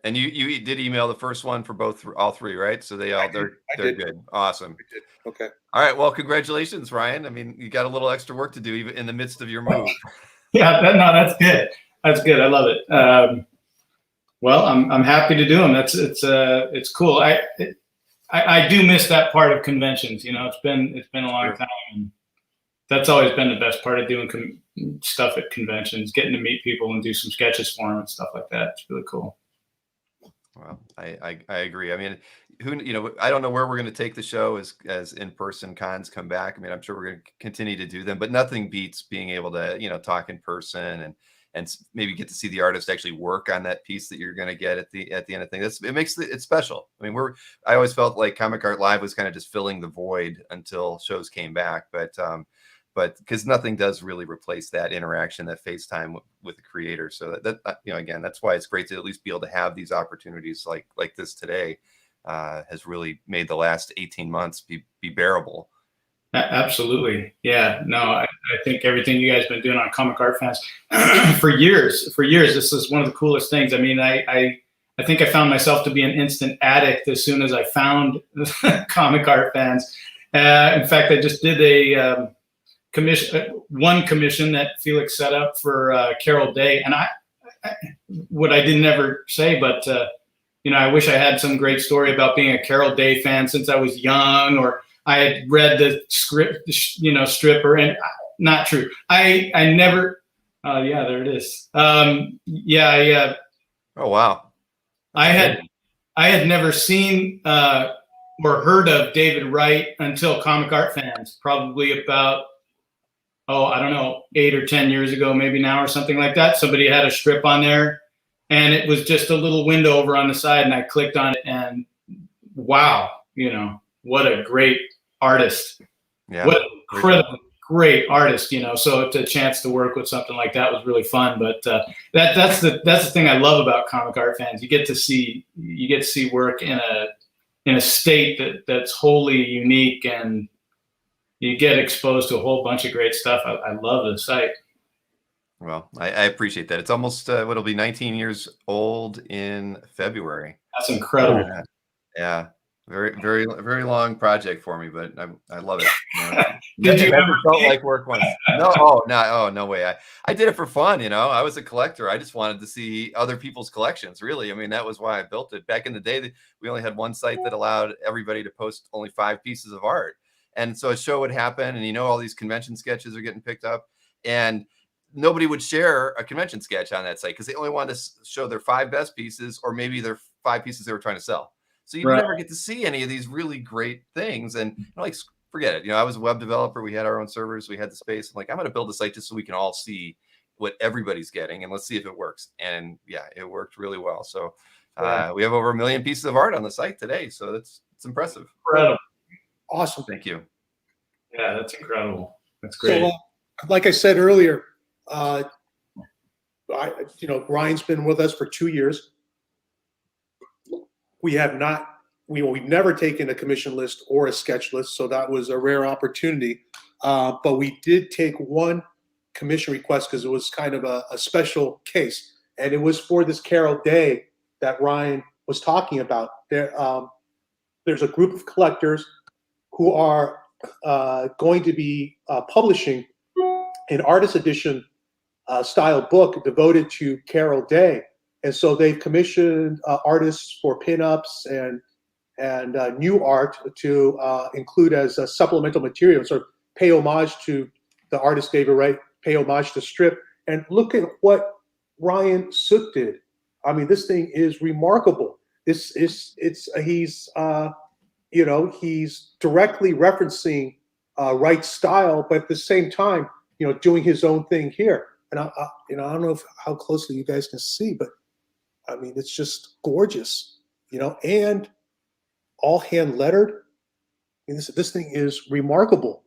And you did email the first one for all 3, right? So they're good. Awesome. I did. Okay. All right. Well, congratulations, Ryan. I mean, you got a little extra work to do even in the midst of your move. Yeah. That's good. That's good. I love it. Well, I'm happy to do them. It's cool. I do miss that part of conventions. You know, it's been a long time, and that's always been the best part of doing stuff at conventions, getting to meet people and do some sketches for them and stuff like that. It's really cool. Well, I agree. I mean, I don't know where we're going to take the show as in-person cons come back. I mean, I'm sure we're going to continue to do them, but nothing beats being able to, talk in person and maybe get to see the artist actually work on that piece that you're going to get at the end of things. It makes it special. I mean, I always felt like Comic Art Live was kind of just filling the void until shows came back, but because nothing does really replace that interaction, that FaceTime with the creator. So that again, that's why it's great to at least be able to have these opportunities like this today. Has really made the last 18 months be bearable. Absolutely. Yeah, no, I think everything you guys been doing on Comic Art Fans for years, this is one of the coolest things. I mean, I think I found myself to be an instant addict as soon as I found Comic Art Fans. In fact, I just did a commission that Felix set up for Carol Day. And what I didn't ever say, but I wish I had some great story about being a Carol Day fan since I was young, or I had read the script, stripper, and not true. I never. Oh yeah, there it is. Yeah. Oh wow. I had never seen or heard of David Wright until Comic Art Fans, probably about 8 or 10 years ago, maybe now, or something like that. Somebody had a strip on there, and it was just a little window over on the side, and I clicked on it, and wow, what a great artist. Yeah. What an incredible, great artist, so it's a chance to work with something like that was really fun. But that's the thing I love about Comic Art Fans. You get to see work in a state that's wholly unique, and you get exposed to a whole bunch of great stuff. I love the site. Well, I appreciate that. It's almost it'll be 19 years old in February. That's incredible. Yeah. Very, very, very long project for me, but I love it. Did you ever felt like work once? No way. I did it for fun. I was a collector. I just wanted to see other people's collections. Really, I mean, that was why I built it. Back in the day, we only had one site that allowed everybody to post only 5 pieces of art, and so a show would happen, and all these convention sketches are getting picked up, and nobody would share a convention sketch on that site because they only wanted to show their 5 best pieces, or maybe their 5 pieces they were trying to sell. So you never get to see any of these really great things. And forget it. I was a web developer. We had our own servers. We had the space. I'm going to build a site just so we can all see what everybody's getting, and let's see if it works. And yeah, it worked really well. So we have over 1 million pieces of art on the site today. So it's impressive. Incredible. Awesome. Thank you. Yeah, that's incredible. That's great. So, like I said earlier, Ryan's been with us for 2 years. We've never taken a commission list or a sketch list, so that was a rare opportunity. But we did take one commission request because it was kind of a special case, and it was for this Carol Day that Ryan was talking about. There's a group of collectors who are going to be publishing an artist edition style book devoted to Carol Day. And so they've commissioned artists for pinups and new art to include as a supplemental material, sort of pay homage to the artist David Wright, pay homage to strip. And look at what Ryan Sook did. I mean, this thing is remarkable. He's directly referencing Wright's style, but at the same time, doing his own thing here. And I don't know how closely you guys can see, but I mean, it's just gorgeous, and all hand lettered. I mean, this thing is remarkable.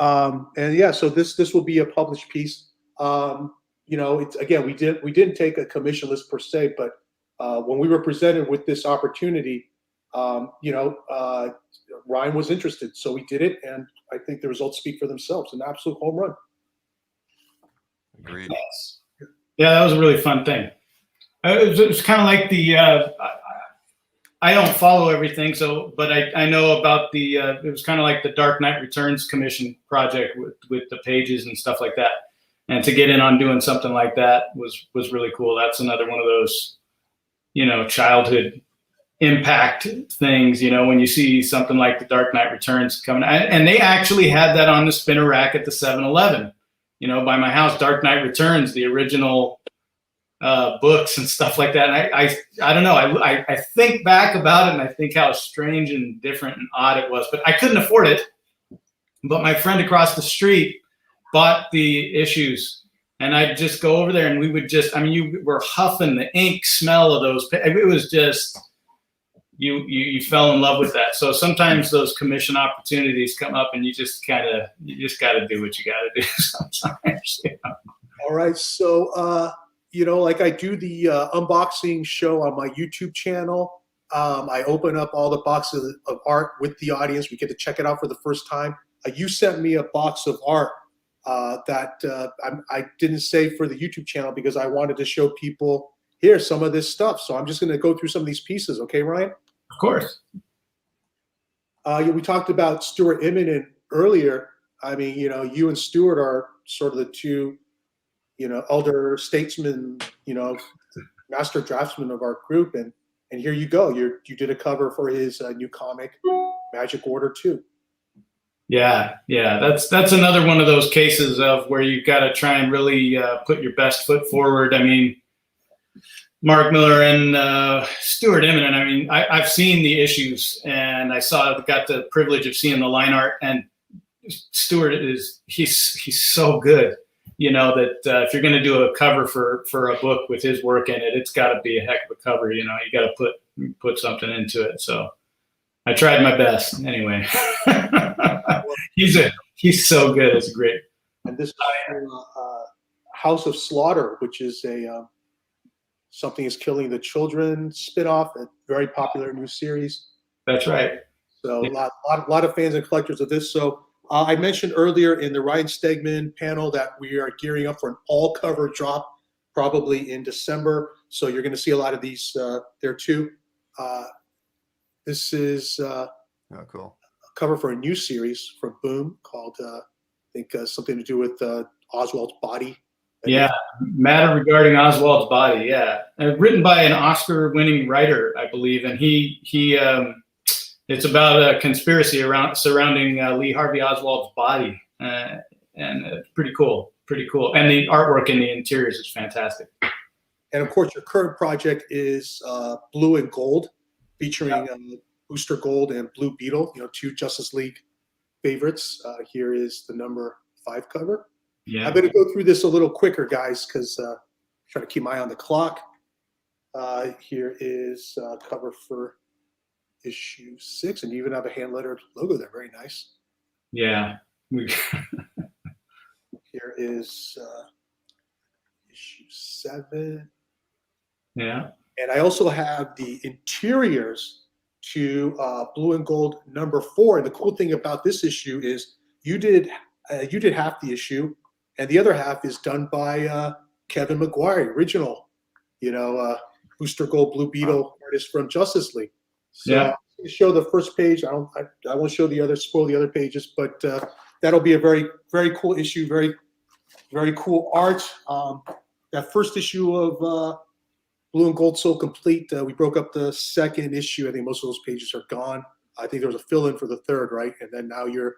And yeah, so this will be a published piece. It's, again, we didn't take a commission list per se, but when we were presented with this opportunity, Ryan was interested, so we did it, and I think the results speak for themselves. An absolute home run. Agreed. Yeah, that was a really fun thing. It was kind of like I don't follow everything, but I know about it was kind of like the Dark Knight Returns commission project with the pages and stuff like that. And to get in on doing something like that was really cool. That's another one of those childhood impact things, when you see something like The Dark Knight Returns coming, and they actually had that on the spinner rack at the 7-Eleven, by my house, Dark Knight Returns, the original books and stuff like that. And I don't know, I think back about it and I think how strange and different and odd it was, but I couldn't afford it. But my friend across the street bought the issues, and I'd just go over there and we would just, you were huffing the ink smell of those. It was just, you fell in love with that. So sometimes those commission opportunities come up and you just got to do what you got to do sometimes. All right. So, like I do the unboxing show on my YouTube channel. I open up all the boxes of art with the audience. We get to check it out for the first time. You sent me a box of art that I didn't save for the YouTube channel because I wanted to show people here some of this stuff. So I'm just going to go through some of these pieces. Okay, Ryan? Of course. We talked about Stuart Immonen earlier. You and Stuart are sort of the two, elder statesmen, master draftsmen of our group. And here you go. You did a cover for his new comic, Magic Order 2. Yeah. That's another one of those cases of where you've got to try and really put your best foot forward. Mark Miller and Stuart Immonen. I've seen the issues, and got the privilege of seeing the line art. And Stuart he's so good. That if you're going to do a cover for a book with his work in it, it's got to be a heck of a cover. You got to put something into it. So I tried my best anyway. He's so good. It's great. And this is House of Slaughter, which is a Something is Killing the Children spinoff, a very popular new series. That's right. So yeah. a lot of fans and collectors of this. So I mentioned earlier in the Ryan Stegman panel that we are gearing up for an all-cover drop probably in December. So you're going to see a lot of these there too. This is cool. A cover for a new series from Boom called, I think, something to do with Oswald's body. Yeah, matter regarding Oswald's body. Yeah, written by an Oscar-winning writer, I believe, and he it's about a conspiracy surrounding Lee Harvey Oswald's body, and it's pretty cool. And the artwork in the interiors is fantastic. And of course, your current project is Blue and Gold, featuring Booster Gold and Blue Beetle. Two Justice League favorites. Here is the number 5 cover. Yeah. I'm going to go through this a little quicker, guys, because I'm trying to keep my eye on the clock. Here is cover for issue 6, and you even have a hand-lettered logo there. Very nice. Yeah. Here is issue 7. Yeah. And I also have the interiors to Blue and Gold number 4. And the cool thing about this issue is you did half the issue, and the other half is done by Kevin McGuire, original, Booster Gold Blue Beetle artist from Justice League. So yeah. I'm going to show the first page. I won't show spoil the other pages, but that'll be a very, very cool issue. Very, very cool art. That first issue of Blue and Gold So Complete, we broke up the second issue. I think most of those pages are gone. I think there was a fill-in for the third, right? And then now you're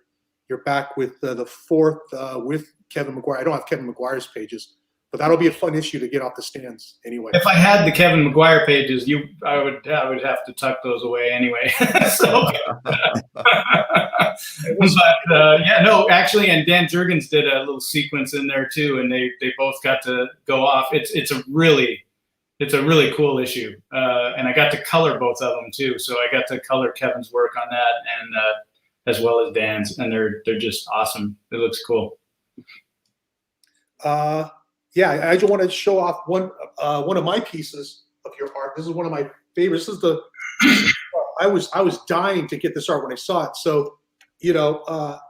back with the fourth with Kevin McGuire. I don't have Kevin McGuire's pages, but that'll be a fun issue to get off the stands anyway. If I had the Kevin McGuire pages, I would have to tuck those away anyway. Actually, and Dan Jurgens did a little sequence in there too, and they both got to go off. It's a really cool issue, and I got to color both of them too. So I got to color Kevin's work on that, and as well as Dan's, and they're just awesome. It looks cool. Yeah, I just want to show off one of my pieces of your art. This is one of my favorites. This is I was dying to get this art when I saw it. So,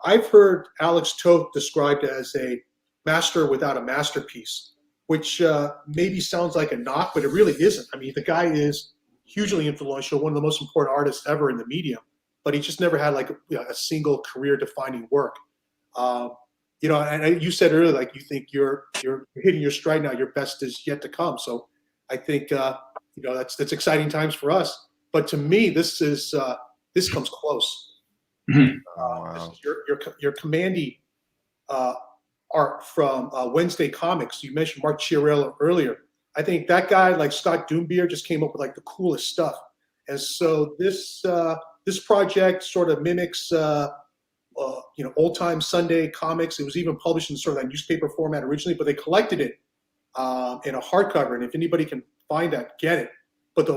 I've heard Alex Toth described as a master without a masterpiece, which maybe sounds like a knock, but it really isn't. The guy is hugely influential, one of the most important artists ever in the medium, but he just never had a single career-defining work. And you said earlier, you think you're hitting your stride now. Your best is yet to come. So I think that's exciting times for us. But to me, this comes close. Mhm. Wow. Your Commandy art from Wednesday Comics. You mentioned Mark Chiarello earlier. I think that guy, like Scott Doombeer, just came up with like the coolest stuff. And so this project sort of mimics old time Sunday comics. It was even published in sort of that newspaper format originally, but they collected it in a hardcover. And if anybody can find that, get it. But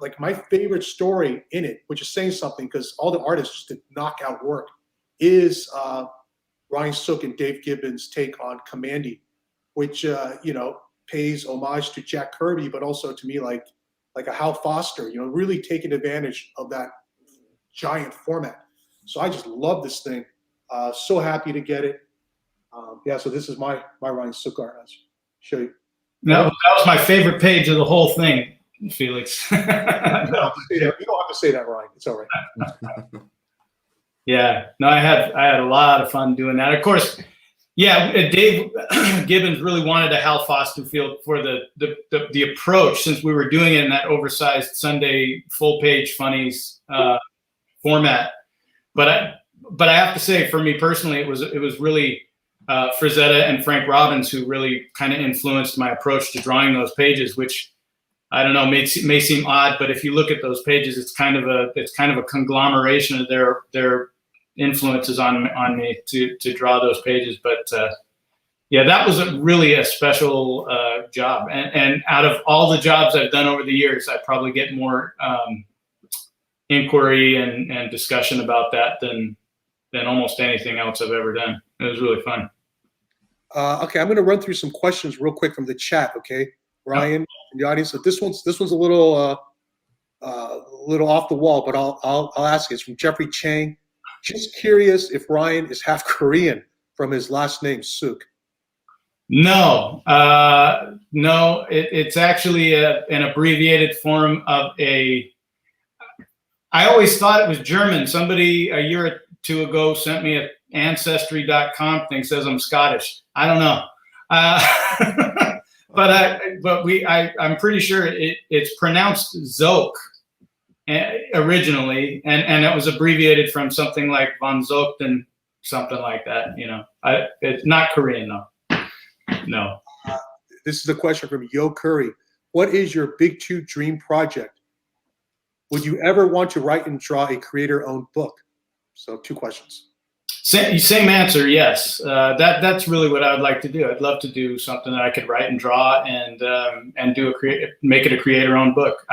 like my favorite story in it, which is saying something because all the artists just did knockout work, is Ryan Sook and Dave Gibbons' take on Commandy, which pays homage to Jack Kirby, but also to me like a Hal Foster, really taking advantage of that giant format. So I just love this thing. So happy to get it. So this is my Ryan Sook art. I'll show you. That was my favorite page of the whole thing, Felix. You don't have to say that, Ryan. It's all right. Yeah, no, I had a lot of fun doing that. Of course, yeah, Dave Gibbons really wanted a Hal Foster feel for the approach, since we were doing it in that oversized Sunday full page funnies format. But I have to say, for me personally, it was really Frazetta and Frank Robbins who really kind of influenced my approach to drawing those pages, which I don't know, may seem odd, but if you look at those pages, it's kind of a conglomeration of their influences on me to draw those pages. But yeah, that was really a special job. And out of all the jobs I've done over the years, I probably get more inquiry and discussion about that than almost anything else I've ever done. It was really fun. Okay, I'm going to run through some questions real quick from the chat. Okay, Ryan and the audience. So this one's a little off the wall, but I'll ask it. It's from Jeffrey Chang. Just curious if Ryan is half Korean from his last name Sook. No, no. It's actually an abbreviated form of a. I always thought it was German. Somebody a year or two ago sent me a Ancestry.com thing, says I'm Scottish. I don't know, I'm pretty sure it's pronounced Zook originally, and it was abbreviated from something like von Zuchten, something like that. It's not Korean though. No. This is a question from Yo Curry. What is your big two dream project? Would you ever want to write and draw a creator-owned book? So 2 questions. Same answer, yes. That's really what I would like to do. I'd love to do something that I could write and draw and make it a creator-owned book.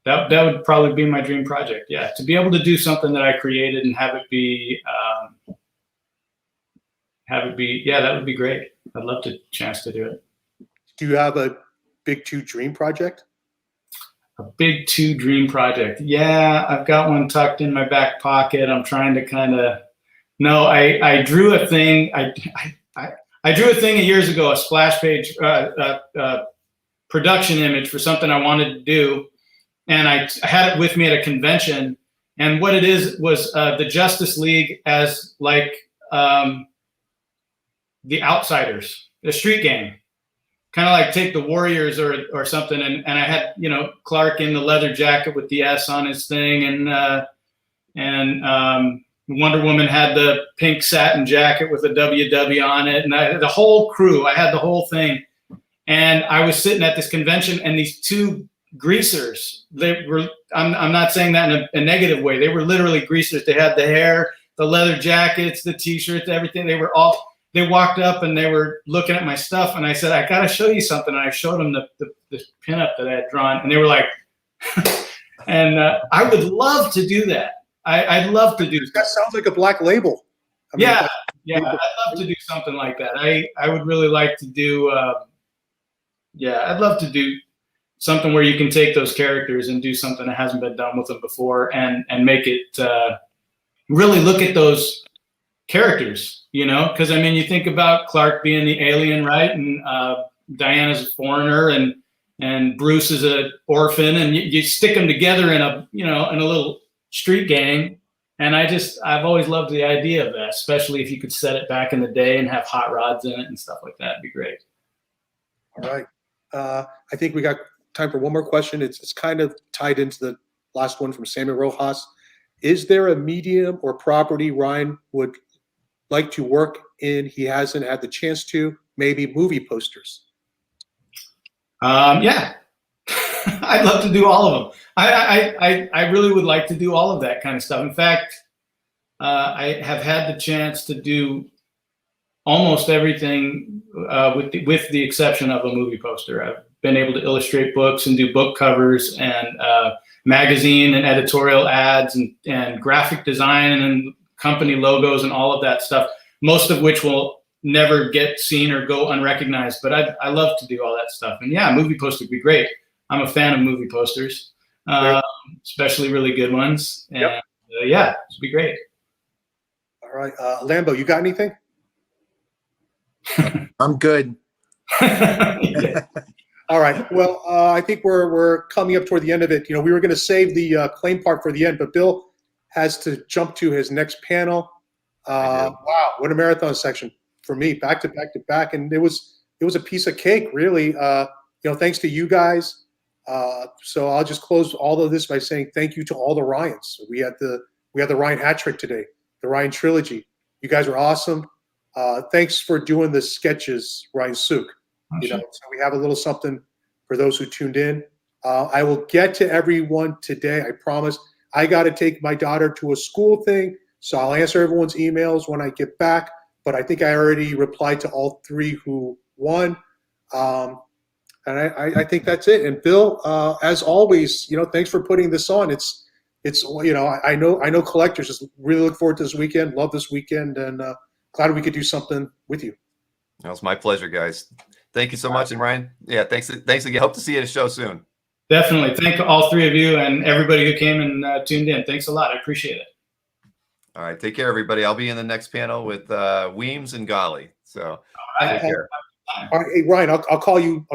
That would probably be my dream project. Yeah, to be able to do something that I created and have it be yeah, that would be great. I'd love the chance to do it. Do you have a big two dream project? A big two dream project. Yeah, I've got one tucked in my back pocket. I'm trying to I drew a thing. I drew a thing years ago, a splash page production image for something I wanted to do. And I had it with me at a convention. And what it is was the Justice League as like the Outsiders, the street gang. Kind of like take the Warriors or something, and I had Clark in the leather jacket with the S on his thing, and Wonder Woman had the pink satin jacket with a WW on it, and the whole crew. I had the whole thing, and I was sitting at this convention, and these 2 greasers. They were. I'm not saying that in a negative way. They were literally greasers. They had the hair, the leather jackets, the T-shirts, everything. They walked up and they were looking at my stuff, and I said, I got to show you something. And I showed them the pinup that I had drawn, and they were like, and I would love to do that. I'd love to do that. That sounds like a Black Label. Yeah, I'd love to do something like that. I would really like to do, I'd love to do something where you can take those characters and do something that hasn't been done with them before and make it really look at those characters, because I mean, you think about Clark being the alien, right? And Diana's a foreigner, and Bruce is an orphan, and you stick them together in a little street gang. And I've always loved the idea of that, especially if you could set it back in the day and have hot rods in it and stuff like that. It'd be great. All right. I think we got time for one more question. It's kind of tied into the last one from Samuel Rojas. Is there a medium or property Ryan would like to work in? He hasn't had the chance to. Maybe movie posters. Yeah, I'd love to do all of them. I really would like to do all of that kind of stuff. In fact, I have had the chance to do almost everything with the exception of a movie poster. I've been able to illustrate books and do book covers and magazine and editorial ads and graphic design and company logos and all of that stuff, most of which will never get seen or go unrecognized. But I love to do all that stuff. And yeah, movie poster would be great. I'm a fan of movie posters, especially really good ones. And yeah, it'd be great. All right. Lambo, you got anything? I'm good. Yeah. All right. Well, I think we're coming up toward the end of it. You know, we were going to save the claim part for the end, but Bill has to jump to his next panel. Wow, what a marathon section for me, back to back to back, and it was a piece of cake, really. You know, thanks to you guys. So I'll just close all of this by saying thank you to all the Ryans. We had the Ryan hat trick today, the Ryan trilogy. You guys are awesome. Thanks for doing the sketches, Ryan Sook. You know, so we have a little something for those who tuned in. I will get to everyone today. I promise. I got to take my daughter to a school thing, so I'll answer everyone's emails when I get back. But I think I already replied to all three who won. And I think that's it. And Bill, as always, you know, thanks for putting this on. It's you know, I know collectors just really look forward to this weekend. Love this weekend, and glad we could do something with you. That was my pleasure, guys. Thank you so much. And Ryan, yeah, thanks again. Hope to see you at a show soon. Definitely. Thank all three of you and everybody who came and tuned in. Thanks a lot. I appreciate it. All right. Take care, everybody. I'll be in the next panel with Weems and Golly. So All right. take care. All right, hey, Ryan, I'll call you